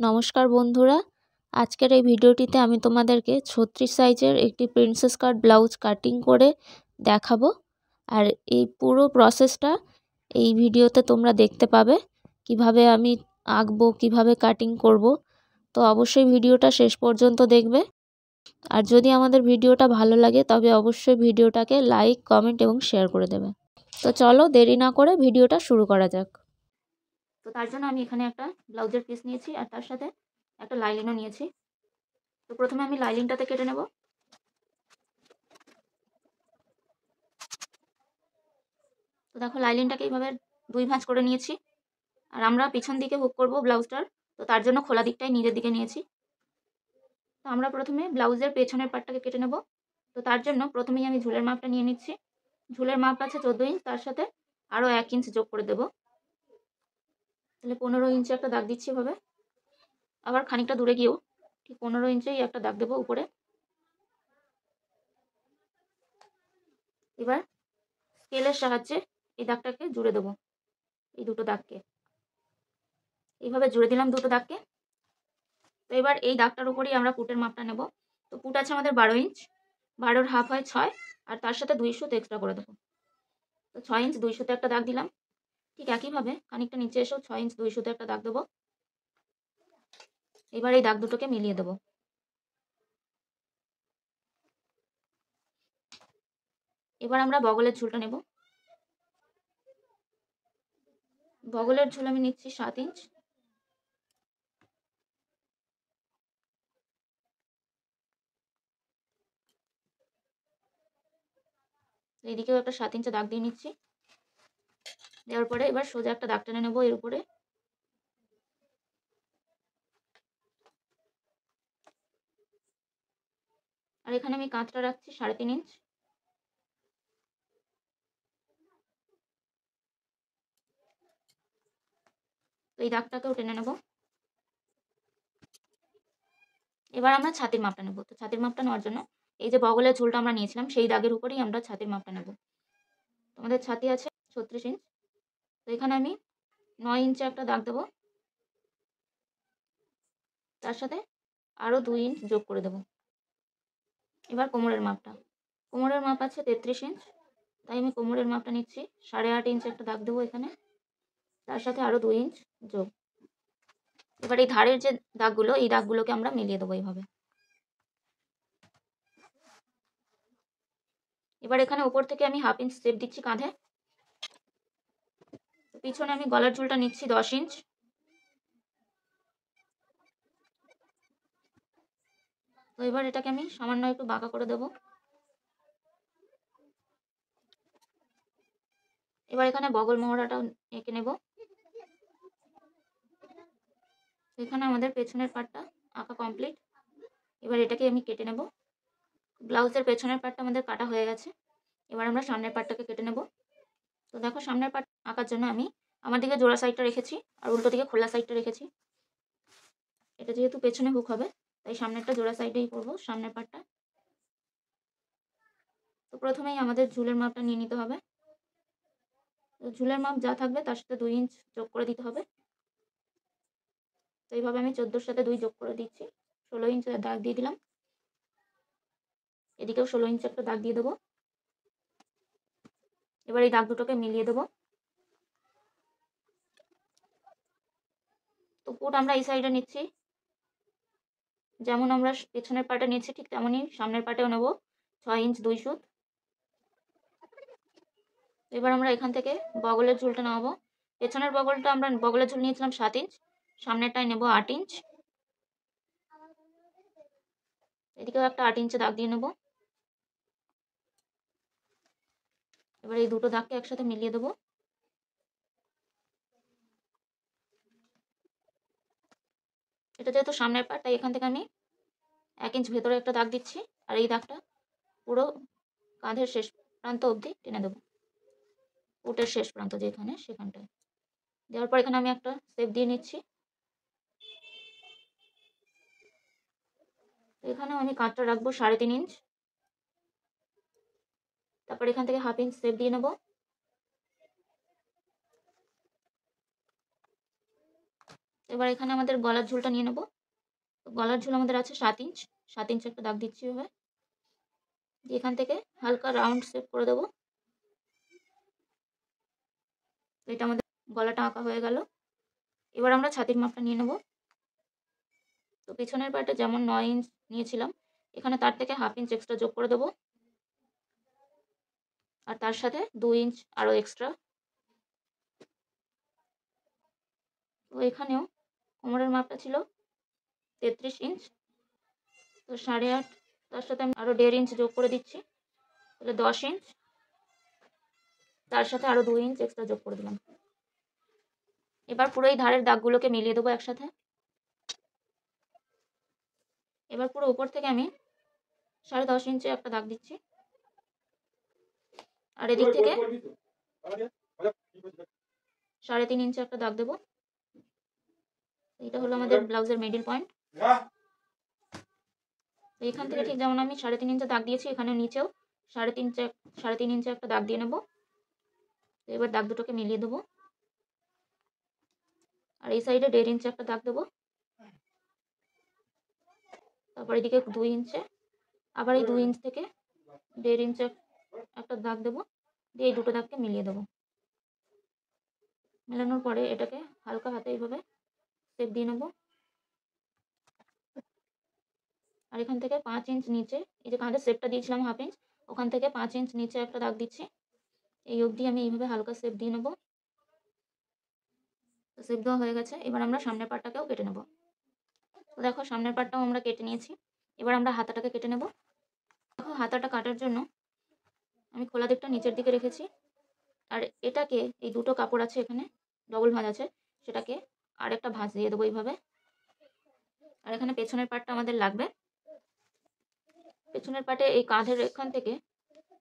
নমস্কার বন্ধুরা, আজকের এই ভিডিওটিতে আমি তোমাদেরকে 36 সাইজের একটি প্রিন্সেস কাট ব্লাউজ কাটিং করে দেখাবো। আর এই পুরো প্রসেসটা এই ভিডিওতে তোমরা দেখতে পাবে, কিভাবে আমি আঁকবো, কিভাবে কাটিং করব। তো অবশ্যই ভিডিওটা শেষ পর্যন্ত দেখবে। আর যদি আমাদের ভিডিওটা ভালো লাগে তবে অবশ্যই ভিডিওটাকে লাইক, কমেন্ট এবং শেয়ার করে দেবে। তো চলো দেরি না করে ভিডিওটা শুরু করা যাক। তো তার জন্য আমি এখানে একটা ব্লাউজের পিস নিয়েছি আর তার সাথে একটা লাইলিনও নিয়েছি। তো প্রথমে আমি লাইলিনটাতে কেটে নেব। তো দেখো লাইলিনটাকে এইভাবে দুই ভাঁজ করে নিয়েছি। আর আমরা পিছন দিকে হুক করব ব্লাউজটার, তো তার জন্য খোলা দিকটাই নিজের দিকে নিয়েছি। তো আমরা প্রথমে ব্লাউজের পেছনের পাটটাকে কেটে নেব। তো তার জন্য প্রথমেই আমি ঝুলের মাপটা নিয়ে নিচ্ছি। ঝুলের মাপ আছে 14 ইঞ্চ, তার সাথে আরও 1 ইঞ্চ যোগ করে দেব। তাহলে 15 ইঞ্চে একটা দাগ দিচ্ছি এভাবে। আবার খানিকটা দূরে গিয়েও ঠিক 15 ইঞ্চেই একটা দাগ দেবো উপরে। এবার স্কেলের সাহায্যে এই দাগটাকে জুড়ে দেবো, এই দুটো দাগকে এইভাবে জুড়ে দিলাম দুটো দাগকে। তো এবার এই দাগটার উপরেই আমরা পুটের মাপটা নেব। তো পুট আছে আমাদের 12 ইঞ্চ, 12-র হাফ হয় 6, আর তার সাথে 2 সুত এক্সট্রা করে দেবো। তো 6 ইঞ্চ 2 সুতে একটা দাগ দিলাম। ঠিক একইভাবে খানিকটা নিচে এসেও 6 ইঞ্চ 2 সুতে একটা দাগ দেবো। এবার এই দাগ দুটোকে মিলিয়ে দেবো। এবার আমরা বগলের ঝুলটা নেব। বগলের ঝুল আমি নিচ্ছি 7 ইঞ্চ। এইদিকেও একটা 7 ইঞ্চে দাগ দিয়ে নিচ্ছি। দেওয়ার পরে এবার সোজা একটা দাগ টেনে নেবো এর উপরে। আর এখানে আমি কাঁচটা রাখছি 3.5 ইঞ্চ। তো এই দাগটাকেও টেনে নেব। এবার আমরা ছাতির মাপটা নেব। তো ছাতির মাপটা নেওয়ার জন্য এই যে বগলের ঝুলটা আমরা নিয়েছিলাম সেই দাগের উপরেই আমরা ছাতির মাপটা নেব। আমাদের ছাতি আছে 36 ইঞ্চ। তো এখানে আমি 9 ইঞ্চে একটা দাগ দেবো, তার সাথে আরও 2 ইঞ্চ যোগ করে দেবো। এবার কোমরের মাপটা, কোমরের মাপ আছে 33 ইঞ্চ, তাই আমি কোমরের মাপটা নিচ্ছি 8.5 ইঞ্চে একটা দাগ দেবো এখানে, তার সাথে আরও 2 ইঞ্চ যোগ। এবার এই ধারের যে দাগগুলো, এই দাগগুলোকে আমরা মিলিয়ে দেবো এইভাবে। এবার এখানে উপর থেকে আমি 1/2 ইঞ্চ স্টেপ দিচ্ছি কাঁধে। পিছনে আমি গলার ঝুলটা নিচ্ছি 10 ইঞ্চ। তো এবার এটাকে আমি সামান্য একটু বাঁকা করে দেবো। এবার এখানে বগল মোহরাটাও এঁকে নেব। এখানে আমাদের পেছনের পাটটা আঁকা কমপ্লিট। এবার এটাকে আমি কেটে নেব। ব্লাউজের পেছনের পাটটা আমাদের কাটা হয়ে গেছে। এবার আমরা সামনের পাটটাকে কেটে নেব। তো দেখো সামনের পাট আঁকার জন্য আমি আমার দিকে জোড়া সাইডটা রেখেছি আর উল্টো দিকে খোলা সাইডটা রেখেছি। এটা যেহেতু পেছনে হুক হবে তাই সামনেরটা জোড়া সাইডেই করবো, সামনের পাটটা। তো প্রথমেই আমাদের ঝুলের মাপটা নিয়ে নিতে হবে। তো ঝুলের মাপ যা থাকবে তার সাথে 2 ইঞ্চ যোগ করে দিতে হবে। তো এইভাবে আমি 14-র সাথে 2 যোগ করে দিচ্ছি, 16 ইঞ্চ দাগ দিয়ে দিলাম। এদিকেও 16 ইঞ্চ একটা দাগ দিয়ে দেবো। এবার এই দাগ দুটোকে মিলিয়ে দেবো। তো পুট আমরা এই সাইডে নিচ্ছি, যেমন আমরা পেছনের পাটে নিচ্ছি ঠিক তেমনই সামনের পাটেও নেব 6 ইঞ্চ 2 সুত। এবার আমরা এখান থেকে বগলের ঝুলটা নামাবো। পেছনের বগলটা আমরা বগলের ঝুল নিয়েছিলাম 7 ইঞ্চ, সামনেরটাই নেব 8 ইঞ্চ। এদিকেও একটা 8 ইঞ্চে দাগ দিয়ে নেব। এবার এই দুটো দাগকে একসাথে মিলিয়ে দেবো। এটা যেহেতু সামনের পাট তাই এখান থেকে আমি 1 ইঞ্চ ভেতরে একটা দাগ দিচ্ছি, আর এই দাগটা পুরো কাঁধের শেষ প্রান্ত অবধি টেনে দেবো, পুটের শেষ প্রান্ত যেখানে সেখানটায়। দেওয়ার পর এখানে আমি একটা সেপ দিয়ে নিচ্ছি। এখানেও আমি কাঁধটা রাখবো 3.5 ইঞ্চ। তারপর এখান থেকে 1/2 ইঞ্চ সেপ দিয়ে নেব। এবার এখানে আমাদের গলার ঝুলটা নিয়ে নেব। তো গলার ঝুল আমাদের আছে 7 ইঞ্চ, 7 ইঞ্চ একটা দাগ দিচ্ছি এভাবে। এখান থেকে হালকা রাউন্ড শেপ করে দেবো। তো এটা আমাদের গলাটা আঁকা হয়ে গেল। এবার আমরা ছাতির মাপটা নিয়ে নেব। তো পিছনের পার্টে যেমন 9 ইঞ্চ নিয়েছিলাম, এখানে তার থেকে হাফ ইঞ্চ এক্সট্রা যোগ করে দেবো, আর তার সাথে 2 ইঞ্চ আরও এক্সট্রা। তো এখানেও কোমরের মাপটা ছিল 33 ইঞ্চ, তো 8.5, তার সাথে আমি আরও 1.5 ইঞ্চ যোগ করে দিচ্ছি, তাহলে 10 ইঞ্চ, তার সাথে আরও 2 ইঞ্চ এক্সট্রা যোগ করে দিলাম। এবার পুরো এই ধারের দাগগুলোকে মিলিয়ে দেবো একসাথে। এবার পুরো উপর থেকে আমি 10.5 ইঞ্চে একটা দাগ দিচ্ছি, আর এদিক থেকে 3.5 ইঞ্চে একটা দাগ দেবো। এটা হলো আমাদের ব্লাউজের মিডল পয়েন্ট। এখান থেকে ঠিক যেমন আমি 3.5 ইঞ্চে দাগ দিয়েছি, এখানে নিচেও 3.5 ইঞ্চে একটা দাগ দিয়ে নেবো। এবার দাগ দুটোকে মিলিয়ে দেবো, আর এই সাইডে 1.5 ইঞ্চে একটা দাগ দেবো। তারপর এদিকে 2 ইঞ্চে, আবার এই 2 ইঞ্চ থেকে 1.5 ইঞ্চে একটা দাগ দেবো, দিয়ে এই দুটো দাগকে মিলিয়ে দেবো। মেলানোর পরে এটাকে হালকা হাতে এইভাবে শেপ দিয়ে নেবো। আর এখান থেকে 5 ইঞ্চ নিচে, এই যে কাঁধে শেপটা দিয়েছিলাম হাফ ইঞ্চ, ওখান থেকে 5 ইঞ্চ নিচে একটা দাগ দিচ্ছি। এই অবধি আমি এইভাবে হালকা শেপ দিয়ে নেবো। তো শেপ দেওয়া হয়ে গেছে। এবার আমরা সামনের পাটটাকেও কেটে নেব। তো দেখো সামনের পাটটাও আমরা কেটে নিয়েছি। এবার আমরা হাতাটাকে কেটে নেব। দেখো হাতাটা কাটার জন্য আমি খোলা দিকটা নিচের দিকে রেখেছি, আর এটাকে এই দুটো কাপড় আছে এখানে ডবল ভাঁজ আছে, সেটাকে আর একটা ভাঁজ দিয়ে দেবো এইভাবে। আর এখানে পেছনের পাটটা আমাদের লাগবে। পেছনের পাটে এই কাঁধের এখান থেকে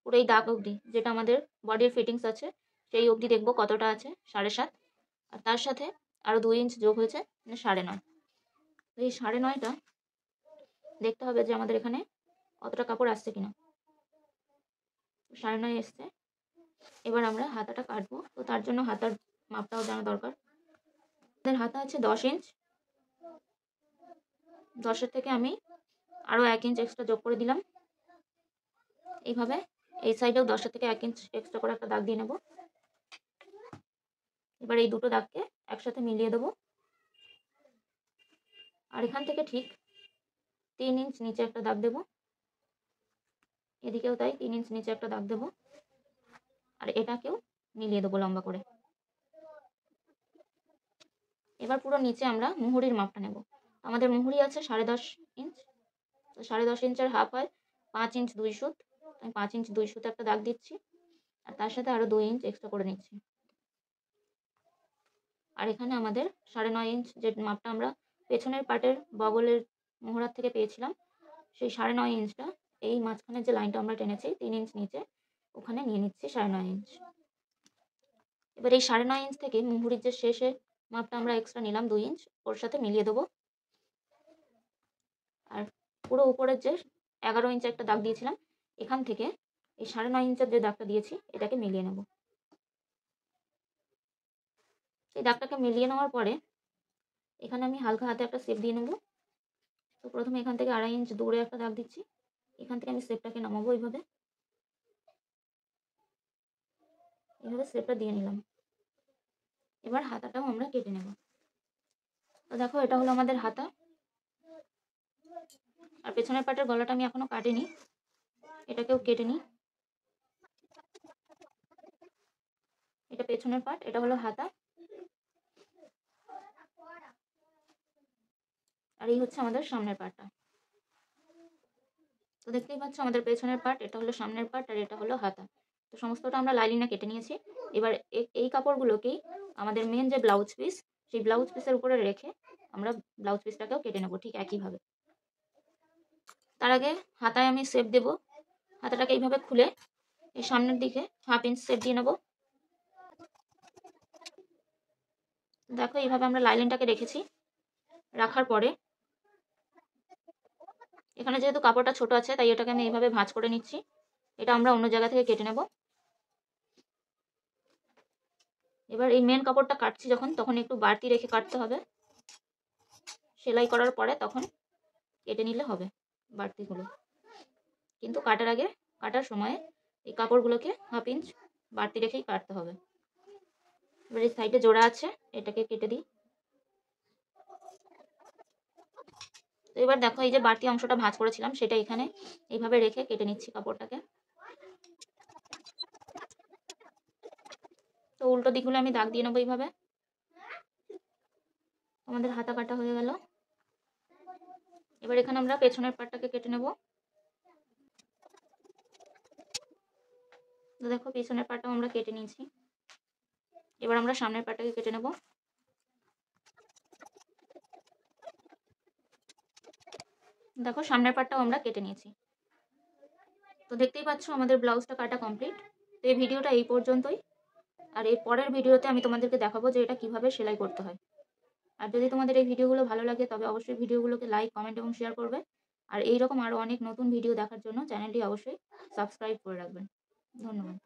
পুরো এই দাগ অবধি, যেটা আমাদের বডির ফিটিংস আছে সেই অবধি দেখবো কতটা আছে, 7.5। আর তার সাথে আরও 2 ইঞ্চ যোগ হয়েছে, মানে 9.5। তো এই 9.5টা দেখতে হবে যে আমাদের এখানে অতটা কাপড় আসছে কিনা। 9.5 এসছে। এবার আমরা হাতাটা কাটবো, তো তার জন্য হাতার মাপটাও জানা দরকার। আমাদের হাতা আছে 10 ইঞ্চ, 10-এর থেকে আমি আরও 1 ইঞ্চ এক্সট্রা যোগ করে দিলাম। এইভাবে এই সাইডেও 10-এর থেকে 1 ইঞ্চ এক্সট্রা করে একটা দাগ দিয়ে নেব। এবার এই দুটো দাগকে একসাথে মিলিয়ে দেবো, আর এখান থেকে ঠিক 3 ইঞ্চ নিচে একটা দাগ দেবো। এদিকেও তাই 3 ইঞ্চ নিচে একটা দাগ দেবো, আর এটাকেও মিলিয়ে দেবো লম্বা করে। এবার পুরো নিচে আমরা মুহুরির মাপটা নেব। আমাদের মুহুরি আছে 10.5 ইঞ্চ, তো 10.5 ইঞ্চের হাফ হয় 5 ইঞ্চ 2 সুত। আমি 5 ইঞ্চ 2 সুতে একটা দাগ দিচ্ছি, আর তার সাথে আরও 2 ইঞ্চ এক্সট্রা করে নিচ্ছি। আর এখানে আমাদের 9.5 ইঞ্চ যে মাপটা আমরা পেছনের পাটের বগলের মোহরার থেকে পেয়েছিলাম, সেই 9.5 ইঞ্চটা এই মাঝখানের যে লাইনটা আমরা টেনেছি 3 ইঞ্চ নিচে, ওখানে নিয়ে নিচ্ছি 9.5 ইঞ্চ। এবার এই 9.5 ইঞ্চ থেকে মুহুরির যে শেষে মাপটা আমরা এক্সট্রা নিলাম 2 ইঞ্চ, ওর সাথে মিলিয়ে দেবো। আর পুরো উপরের যে 11 ইঞ্চে একটা দাগ দিয়েছিলাম, এখান থেকে এই 9.5 ইঞ্চের যে দাগটা দিয়েছি এটাকে মিলিয়ে নেব। এই দাগটাকে মিলিয়ে নেওয়ার পরে এখানে আমি হালকা হাতে একটা শেপ দিয়ে নেব। তো প্রথমে এখান থেকে 2.5 ইঞ্চ দূরে একটা দাগ দিচ্ছি, এখান থেকে আমি শেপটাকে নামাবো এইভাবে। এইভাবে শেপটা দিয়ে নিলাম। এবার হাতাটাও আমরা কেটে নেব। তো দেখো এটা হলো আমাদের হাতা। আর পেছনের পাটের গলাটা আমি এখনো কাটিনি, এটাকেও কেটে নিই। এটা পেছনের পাট, এটা হলো হাতা, আর এই হচ্ছে আমাদের সামনের পাটটা। তো দেখতেই পাচ্ছ আমাদের পেছনের পাট, এটা হলো সামনের পাট, আর এটা হলো হাতা। তো সমস্তটা আমরা লাইলিনা কেটে নিয়েছি। এবার এই কাপড়গুলোকেই আমাদের মেন যে ব্লাউজ পিস, সেই ব্লাউজ পিসের উপরে রেখে আমরা ব্লাউজ পিসটাকেও কেটে নেবো ঠিক একইভাবে। তার আগে হাতায় আমি শেপ দেব। হাতাটাকে এইভাবে খুলে এই সামনের দিকে হাফ ইঞ্চ শেপ দিয়ে নেবো। দেখো এইভাবে আমরা লাইলিনটাকে রেখেছি। রাখার পরে এখানে যেহেতু কাপড়টা ছোট আছে, তাই এটাকে আমি এইভাবে ভাঁজ করে নিচ্ছি। এটা আমরা অন্য জায়গা থেকে কেটে নেব। এবার এই মেন কাপড়টা কাটছি যখন, তখন একটু বাড়তি রেখে কাটতে হবে। সেলাই করার পরে তখন কেটে নিলে হবে বাড়তিগুলো। কিন্তু কাটার সময় এই কাপড়গুলোকে 1/2 ইঞ্চ বাড়তি রেখেই কাটতে হবে। এবার এই সাইডে জোড়া আছে, এটাকে কেটে দিই। তো এবার দেখো এই যে বাড়তি অংশটা ভাঁজ করেছিলাম সেটা এখানে এইভাবে রেখে কেটে নিচ্ছি কাপড়টাকে। তো উল্টো দিকগুলো আমি দাগ দিয়ে নেবো এইভাবে। আমাদের হাতা কাটা হয়ে গেল। এবার এখানে আমরা পেছনের পাটটাকে কেটে নেব। তো দেখো পেছনের পাটটাও আমরা কেটে নিয়েছি। এবার আমরা সামনের পাটটাকে কেটে নেব। দেখো সামনের পাটটাও আমরা কেটে নিয়েছি। তো দেখতেই পাচ্ছ আমাদের ব্লাউজটা কাটা কমপ্লিট। তো এই ভিডিওটা এই পর্যন্তই। আর এর পরের ভিডিওতে আমি তোমাদেরকে দেখাবো যে এটা কিভাবে সেলাই করতে হয়। আর যদি তোমাদের এই ভিডিওগুলো ভালো লাগে তবে অবশ্যই ভিডিওগুলোকে লাইক, কমেন্ট এবং শেয়ার করবে। আর এইরকম আরও অনেক নতুন ভিডিও দেখার জন্য চ্যানেলটি অবশ্যই সাবস্ক্রাইব করে রাখবেন। ধন্যবাদ।